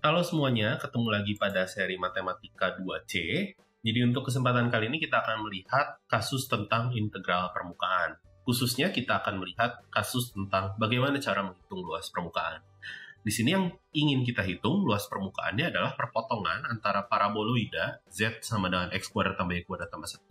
Halo semuanya, ketemu lagi pada seri Matematika 2C. Jadi untuk kesempatan kali ini kita akan melihat kasus tentang integral permukaan. Khususnya kita akan melihat kasus tentang bagaimana cara menghitung luas permukaan. Di sini yang ingin kita hitung luas permukaannya adalah perpotongan antara paraboloida Z sama dengan X kuadrat tambah Y kuadrat tambah 1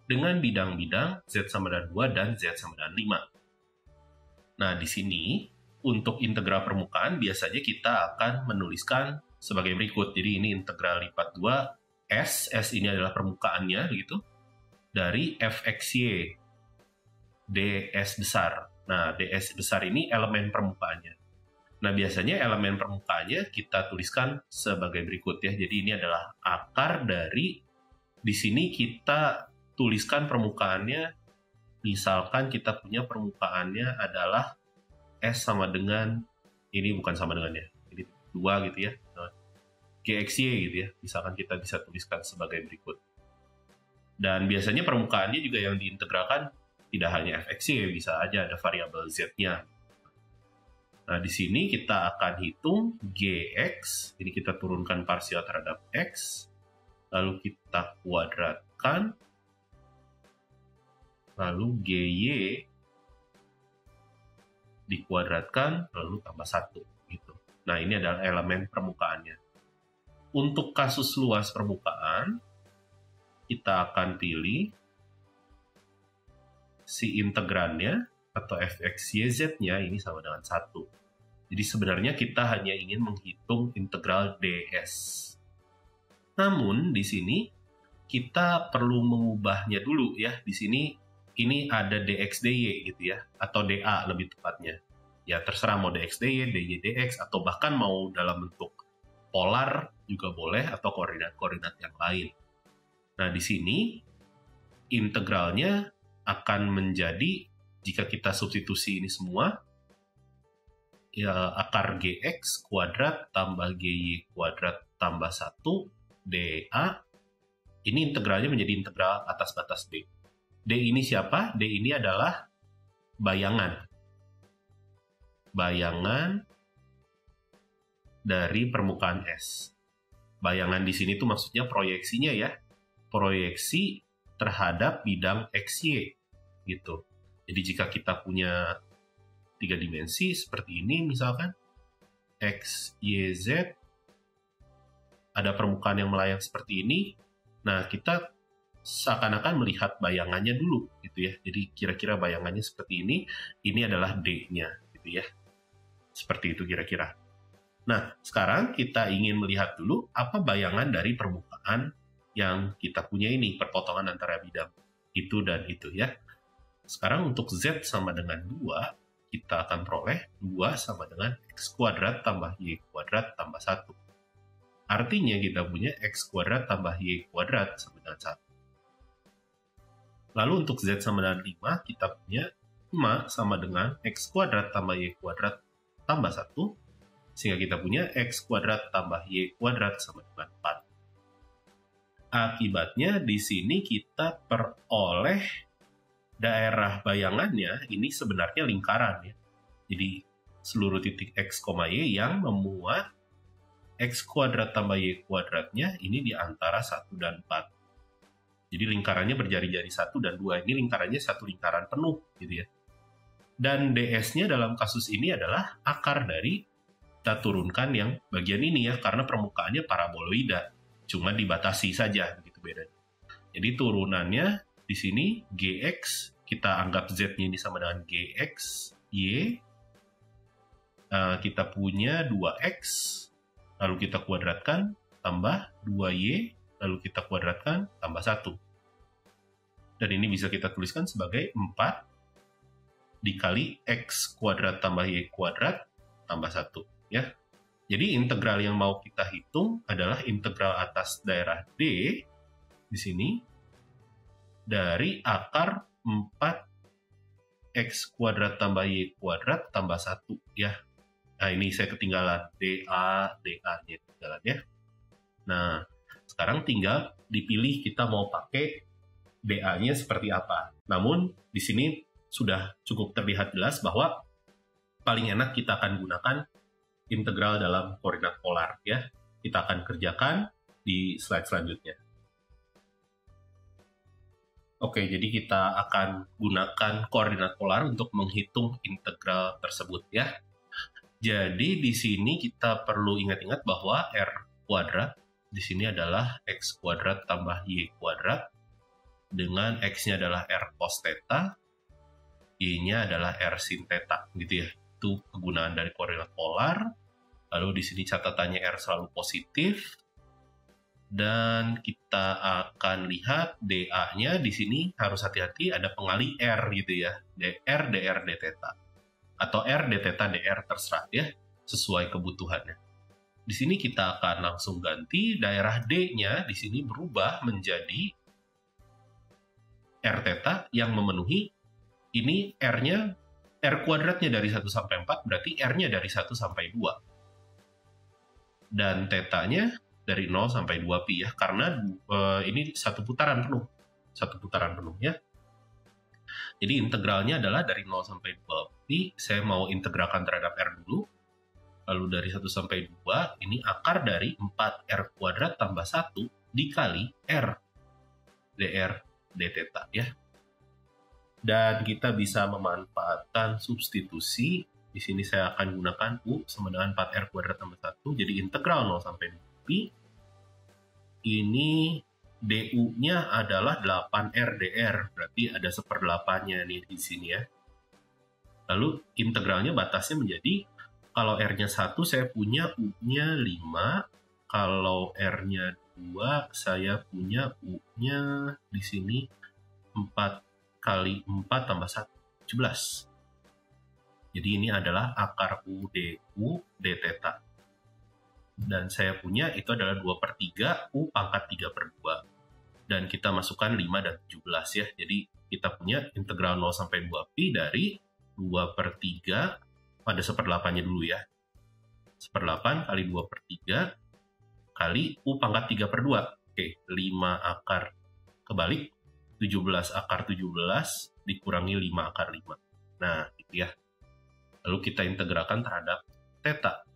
dengan bidang-bidang Z sama dengan 2 dan Z sama dengan 5. Nah, di sini untuk integral permukaan biasanya kita akan menuliskan sebagai berikut. Jadi ini integral lipat 2 S ini adalah permukaannya gitu, dari fxy ds besar. Nah, ds besar ini elemen permukaannya. Nah, biasanya elemen permukaannya kita tuliskan sebagai berikut ya. Jadi ini adalah akar dari, di sini kita tuliskan permukaannya, misalkan kita punya permukaannya adalah S sama dengan, ini bukan sama dengannya, ini 2 gitu ya, GXY gitu ya, misalkan kita bisa tuliskan sebagai berikut. Dan biasanya permukaannya juga yang diintegralkan tidak hanya fxy, bisa aja ada variabel Z-nya. Nah, di sini kita akan hitung GX, ini kita turunkan parsial terhadap X, lalu kita kuadratkan, lalu GY dikuadratkan, lalu tambah 1 gitu. Nah, ini adalah elemen permukaannya. Untuk kasus luas permukaan, kita akan pilih si integrannya atau fxyz-nya ini sama dengan 1. Jadi sebenarnya kita hanya ingin menghitung integral ds. Namun di sini kita perlu mengubahnya dulu ya. Di sini ini ada dx dy gitu ya, atau dA lebih tepatnya. Ya terserah mau dx dy, dy dx, atau bahkan mau dalam bentuk polar juga boleh, atau koordinat-koordinat yang lain. Nah, di sini integralnya akan menjadi, jika kita substitusi ini semua, ya akar gx kuadrat tambah gy kuadrat tambah 1 dA, ini integralnya menjadi integral atas batas d. D ini siapa? D ini adalah bayangan. Bayangan dari permukaan S. Bayangan di sini tuh maksudnya proyeksinya ya. Proyeksi terhadap bidang XY gitu. Jadi jika kita punya 3 dimensi seperti ini misalkan, X, Y, Z, ada permukaan yang melayang seperti ini, nah kita seakan-akan melihat bayangannya dulu gitu ya. Jadi kira-kira bayangannya seperti ini adalah D-nya gitu ya. Seperti itu kira-kira. Nah, sekarang kita ingin melihat dulu apa bayangan dari permukaan yang kita punya ini, perpotongan antara bidang itu dan itu ya. Sekarang untuk Z sama dengan 2, kita akan peroleh 2 sama dengan X kuadrat tambah Y kuadrat tambah 1. Artinya kita punya X kuadrat tambah Y kuadrat sama dengan 1. Lalu untuk Z sama dengan 5, kita punya 5 sama dengan X kuadrat tambah Y kuadrat tambah 1. Sehingga kita punya X kuadrat tambah Y kuadrat sama dengan 4. Akibatnya di sini kita peroleh daerah bayangannya ini sebenarnya lingkaran ya. Jadi seluruh titik X, Y yang memuat X kuadrat tambah Y kuadratnya ini di antara 1 dan 4. Jadi lingkarannya berjari-jari 1 dan 2. Ini lingkarannya satu lingkaran penuh gitu ya. Dan ds-nya dalam kasus ini adalah akar dari, kita turunkan yang bagian ini ya, karena permukaannya paraboloida. Cuma dibatasi saja begitu bedanya. Jadi turunannya di sini gx, kita anggap z-nya ini sama dengan gx, y, kita punya 2x, lalu kita kuadratkan, tambah 2y, lalu kita kuadratkan, tambah 1. Dan ini bisa kita tuliskan sebagai 4 dikali x kuadrat tambah y kuadrat tambah 1. Ya. Jadi integral yang mau kita hitung adalah integral atas daerah D di sini dari akar 4x kuadrat tambah y kuadrat tambah 1 ya. Nah, ini saya ketinggalan dA nya ketinggalan ya. Nah, sekarang tinggal dipilih kita mau pakai dA-nya seperti apa. Namun di sini sudah cukup terlihat jelas bahwa paling enak kita akan gunakan integral dalam koordinat polar ya. Kita akan kerjakan di slide selanjutnya. Oke, jadi kita akan gunakan koordinat polar untuk menghitung integral tersebut ya. Jadi di sini kita perlu ingat-ingat bahwa R kuadrat di sini adalah X kuadrat tambah Y kuadrat, dengan X-nya adalah R cos theta, Y-nya adalah R sin theta, gitu ya. Itu kegunaan dari koordinat polar. Lalu di sini catatannya R selalu positif. Dan kita akan lihat dA-nya di sini harus hati-hati, ada pengali R gitu ya, dr, dr, d theta. Atau R, d theta, dr, terserah ya, sesuai kebutuhannya. Di sini kita akan langsung ganti, daerah D-nya di sini berubah menjadi R theta yang memenuhi, ini R-nya, R kuadratnya dari 1 sampai 4, berarti R-nya dari 1 sampai 2. Dan theta-nya dari 0 sampai 2pi ya, karena ini satu putaran penuh ya. Jadi integralnya adalah dari 0 sampai 2pi, saya mau integralkan terhadap R dulu, lalu dari 1 sampai 2, ini akar dari 4R kuadrat tambah 1 dikali R dr d theta ya. Dan kita bisa memanfaatkan substitusi. Di sini saya akan gunakan U sama dengan 4R kuadrat tambah 1, jadi integral 0 sampai 2pi. Ini du-nya adalah 8R dr, berarti ada 1/8-nya nih di sini ya. Lalu integralnya batasnya menjadi, kalau R-nya 1 saya punya U-nya 5, kalau R-nya 2 saya punya U-nya di sini 4 kali 4 tambah 1, 17. Jadi ini adalah akar U du d theta. Dan saya punya itu adalah 2/3 U pangkat 3/2. Dan kita masukkan 5 dan 17 ya. Jadi kita punya integral 0 sampai 2pi dari 2/3, pada 1/8-nya dulu ya. 1/8 kali 2/3 kali U pangkat 3/2. Oke, 5 akar kebalik, 17 akar 17 dikurangi 5 akar 5. Nah, gitu ya. Lalu kita integralkan terhadap theta.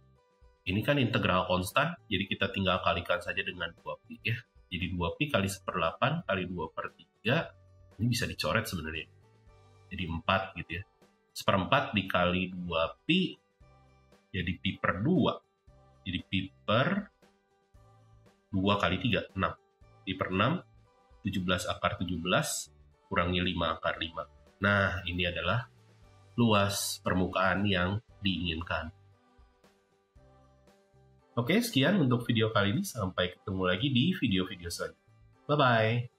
Ini kan integral konstan, jadi kita tinggal kalikan saja dengan 2pi ya. Jadi 2pi kali 1/8 kali 2/3, ini bisa dicoret sebenarnya. Jadi 4 gitu ya. 1/4 dikali 2pi, jadi pi per 2. Jadi pi per 2 kali 3, 6. Pi per 6, 17 akar 17, kurangi 5 akar 5. Nah, ini adalah luas permukaan yang diinginkan. Oke, sekian untuk video kali ini. Sampai ketemu lagi di video-video selanjutnya. Bye-bye.